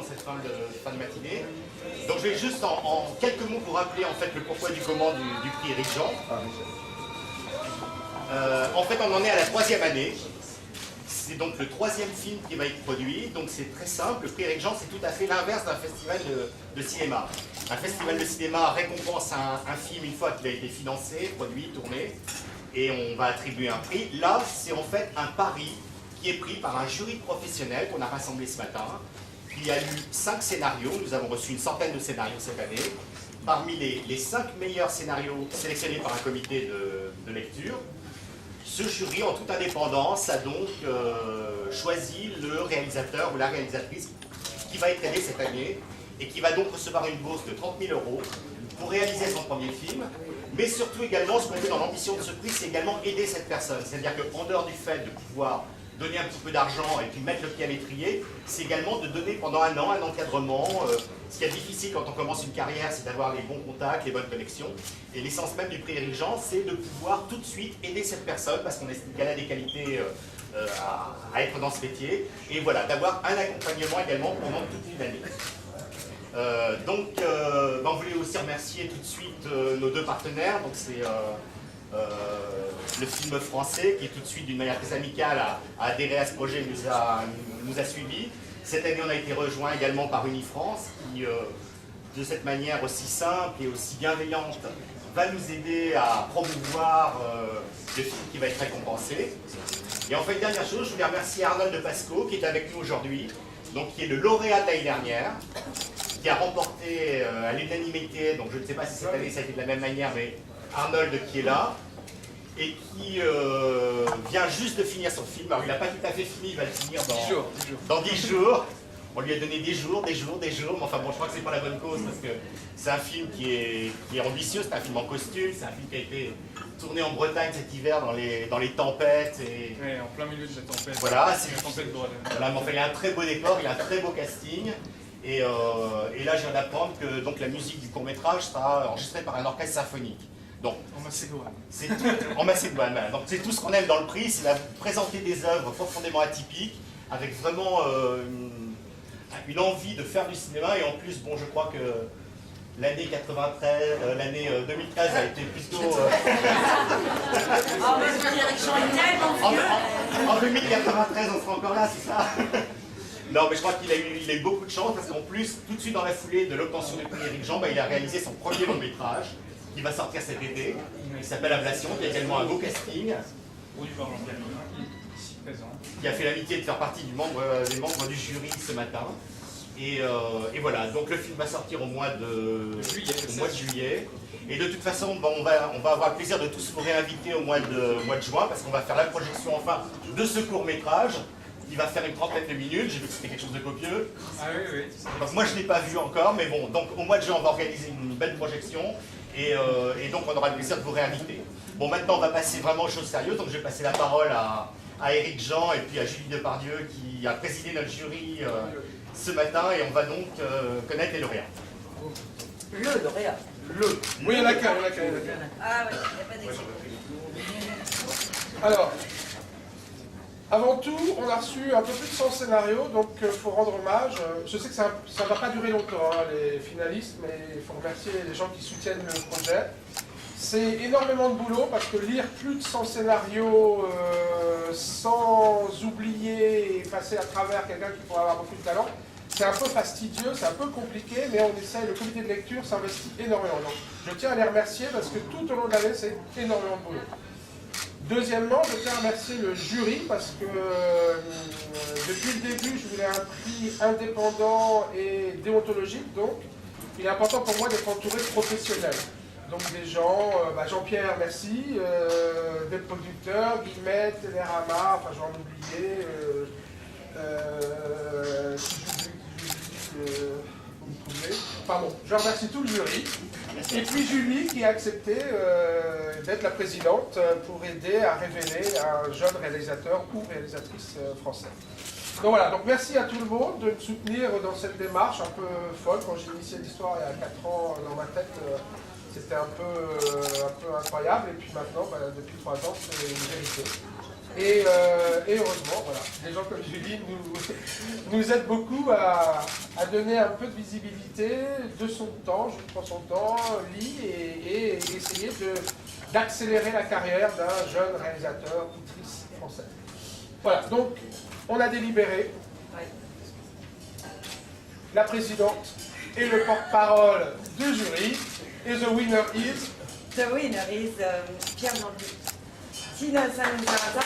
cette fin de matinée. Donc je vais juste en quelques mots vous rappeler en fait le pourquoi du comment du prix Éric Jean. En fait, on en est à la 3e année. C'est donc le 3e film qui va être produit. Donc c'est très simple. Le prix Éric Jean, c'est tout à fait l'inverse d'un festival de cinéma. Un festival de cinéma récompense un film une fois qu'il a été financé, produit, tourné, et on va attribuer un prix. Là, c'est en fait un pari qui est pris par un jury professionnel qu'on a rassemblé ce matin. Il y a eu 5 scénarios. Nous avons reçu une centaine de scénarios cette année. Parmi les 5 meilleurs scénarios sélectionnés par un comité de lecture, ce jury, en toute indépendance, a donc choisi le réalisateur ou la réalisatrice qui va être aidé cette année et qui va donc recevoir une bourse de 30 000 € pour réaliser son premier film. Mais surtout également, ce qu'on fait dans l'ambition de ce prix, c'est également aider cette personne. C'est-à-dire qu'en dehors du fait de pouvoir donner un petit peu d'argent et puis mettre le pied à l'étrier, c'est également de donner pendant un an un encadrement. Ce qui est difficile quand on commence une carrière, c'est d'avoir les bons contacts, les bonnes connexions. Et l'essence même du prix Éric Jean, c'est de pouvoir tout de suite aider cette personne parce qu'on estime qu'elle a des qualités à être dans ce métier. Et voilà, d'avoir un accompagnement également pendant toute une année. On voulait aussi remercier tout de suite nos 2 partenaires. Donc c'est le film français qui tout de suite d'une manière très amicale a adhéré à ce projet et nous a suivis. Cette année on a été rejoint également par Unifrance qui de cette manière aussi simple et aussi bienveillante va nous aider à promouvoir le film qui va être récompensé. Et enfin une dernière chose, je voulais remercier Arnold de Pasco qui est avec nous aujourd'hui, donc qui est le lauréat de l'année dernière, qui a remporté à l'unanimité, donc je ne sais pas si cette année ça a été de la même manière, mais Arnold qui est là, et qui vient juste de finir son film. Alors il n'a pas tout à fait fini, il va le finir dans 10 jours. On lui a donné des jours, mais enfin bon, je crois que c'est pas la bonne cause, parce que c'est un film qui est ambitieux, c'est un film en costume, c'est un film qui a été tourné en Bretagne cet hiver dans les tempêtes. Et... Ouais, en plein milieu de la tempête. Voilà, c'est la tempête Brodel. Voilà, mais enfin, il y a un très beau décor, il y a un très beau casting. Et là, je viens d'apprendre que donc, la musique du court-métrage sera enregistrée par un orchestre symphonique. Donc, en Macédoine. C'est en Macédoine. Voilà. Donc, c'est tout ce qu'on aime dans le prix, c'est présenter des œuvres profondément atypiques, avec vraiment une envie de faire du cinéma. Et en plus, bon, je crois que l'année 2013 a été plutôt... En 2093, on sera encore là, c'est ça? Non, mais je crois qu'il a eu beaucoup de chance, parce qu'en plus, tout de suite dans la foulée de l'obtention du prix Éric Jean, il a réalisé son premier long-métrage, qui va sortir cet été. Il s'appelle Ablation, qui a également un beau casting. Oui, par Jean-Pierre ici présent. Qui a fait l'amitié de faire partie des membres du jury ce matin. Et voilà, donc le film va sortir au mois de juillet. Et de toute façon, bon, on va avoir le plaisir de tous vous réinviter au mois de juin, parce qu'on va faire la projection enfin de ce court-métrage. Il va faire une trentaine de minutes, j'ai vu que c'était quelque chose de copieux. Ah oui, oui. Donc moi je ne l'ai pas vu encore, mais bon, donc au mois de juin on va organiser une belle projection et donc on aura le plaisir de vous réinviter. Bon, maintenant on va passer vraiment aux choses sérieuses, donc je vais passer la parole à Éric Jean et puis à Julie Depardieu qui a présidé notre jury ce matin, et on va donc connaître les lauréats. Le lauréat. Oui, il y en a qu'un. Ah oui, il n'y a pas d'exception. Alors, avant tout, on a reçu un peu plus de 100 scénarios, donc il faut rendre hommage. Je sais que ça ne va pas durer longtemps, hein, les finalistes, mais il faut remercier les gens qui soutiennent le projet. C'est énormément de boulot, parce que lire plus de 100 scénarios sans oublier et passer à travers quelqu'un qui pourrait avoir beaucoup de talent, c'est un peu fastidieux, c'est un peu compliqué, mais on essaye, le comité de lecture s'investit énormément. Donc je tiens à les remercier, parce que tout au long de l'année, c'est énormément de boulot. Deuxièmement, je tiens à remercier le jury, parce que depuis le début, je voulais un prix indépendant et déontologique, donc il est important pour moi d'être entouré de professionnels. Donc des gens, Jean-Pierre, merci, des producteurs, Guillemette, Télérama, enfin j'en ai oublié, vous me trouvez. Enfin bon, je remercie tout le jury. Et puis Julie qui a accepté d'être la présidente pour aider à révéler un jeune réalisateur ou réalisatrice français. Donc voilà, donc merci à tout le monde de me soutenir dans cette démarche un peu folle. Quand j'ai initié l'histoire il y a 4 ans dans ma tête, c'était un peu incroyable. Et puis maintenant, depuis 3 ans, c'est une vérité. Et heureusement, voilà, des gens comme Julie nous aident beaucoup à donner un peu de visibilité de son temps, je prends son temps, lit et essayer d'accélérer la carrière d'un jeune réalisateur, autrice français. Voilà, donc on a délibéré. La présidente et le porte-parole du jury. Et the winner is... The winner is Pierre Jean-Louis. Tina Sanzara.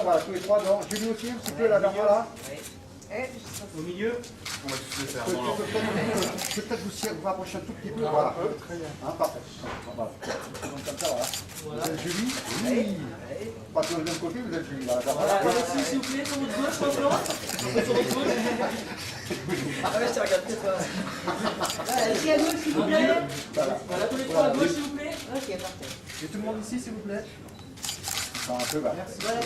Voilà, tous les trois devant. Julie aussi, un petit peu là, devant là. Au milieu. On va tous les faire. Je peux peut-être vous rapprocher un tout petit peu. Voilà. Hein, parfait. Voilà. Comme ça, voilà. Vous êtes Julie? Oui. Pas que de l'autre côté, vous êtes Julie. Là. S'il vous plaît, sur votre gauche, maintenant. Sur votre gauche. Ah ouais, je te regarde que toi. Ici à gauche, s'il vous plaît. Voilà, tous les trois à gauche, s'il vous plaît. Ok, parfait. Et tout le monde ici, s'il vous plaît. Un peu bas. Voilà,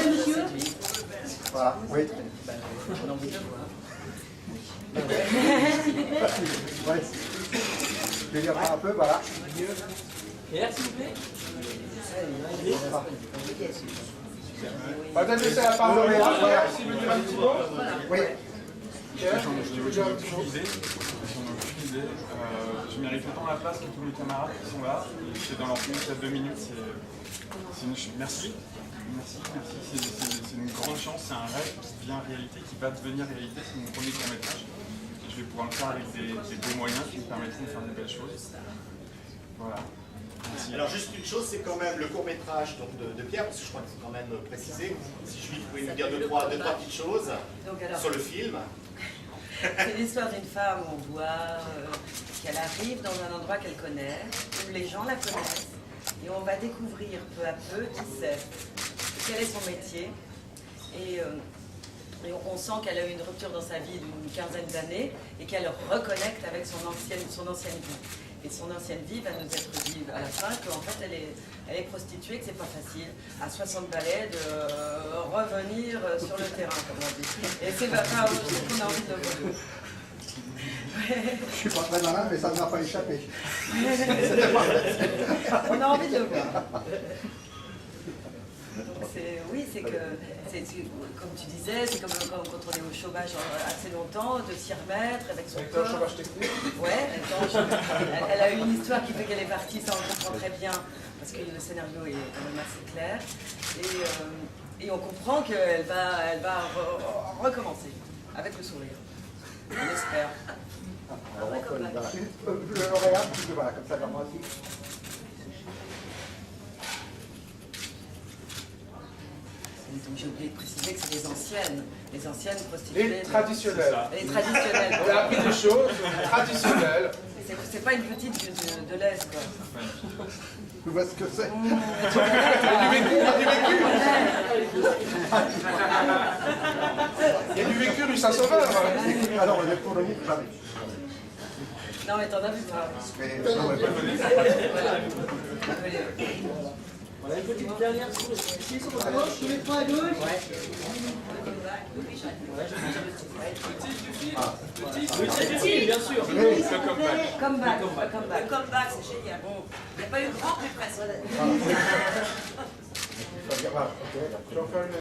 monsieur. Voilà, oui. On a envie de le voir. Ouais. Je vais dire un peu, voilà. Pierre, s'il vous plaît. On va peut-être laisser la parole à Pierre, s'il veut dire un petit mot. Oui. Pierre, tu veux dire un petit mot? Je mérite autant la place que tous mes camarades qui sont là. C'est dans leur film, ça 2 minutes. Merci. C'est une grande chance, c'est un rêve qui devient réalité, qui va devenir réalité. C'est mon premier court-métrage. Je vais pouvoir le faire avec des beaux moyens qui me permettront de faire de belles choses. Voilà. Merci. Alors juste une chose, c'est quand même le court-métrage de Pierre, parce que je crois que c'est quand même précisé. Si je pouvais nous dire deux, trois petites choses sur le film. C'est l'histoire d'une femme où on voit qu'elle arrive dans un endroit qu'elle connaît, où les gens la connaissent, et on va découvrir peu à peu qui c'est, quel est son métier, et on sent qu'elle a eu une rupture dans sa vie d'une quinzaine d'années, et qu'elle reconnecte avec son ancienne vie. Et son ancienne vie va nous être dit à la fin qu'en fait elle est prostituée, que c'est pas facile, à 60 balais, de revenir sur le terrain, comme on dit. Et c'est pas qu'on a envie de le voir. Je suis pas très malin, mais ça ne m'a pas échappé. On a envie de le voir. Oui, c'est que, comme tu disais, c'est comme quand on est au chômage assez longtemps, de s'y remettre avec son corps. Avec un chômage technique. Ouais, elle a eu une histoire qui fait qu'elle est partie, ça on comprend très bien, parce que le scénario est quand même assez clair. Et on comprend qu'elle va recommencer, avec le sourire. On espère. Le lauréat, voilà, comme ça, comme moi aussi. Donc j'ai oublié de préciser que c'est les anciennes prostituées. Les traditionnelles. Les traditionnelles. On a appris des choses traditionnelles. C'est pas une petite de l'Est, quoi. Tu vois ce que c'est? Il y a du vécu rue Saint-Sauveur. Alors, on est pour le mythe, jamais. Non, mais t'en as vu pas. Voilà, une petite dernière ici sur votre gauche, tous les trois à gauche. Petit, bien sûr. Comeback, C'est génial. Il n'y a pas eu grand, mais presque. Voilà, ok, d'accord.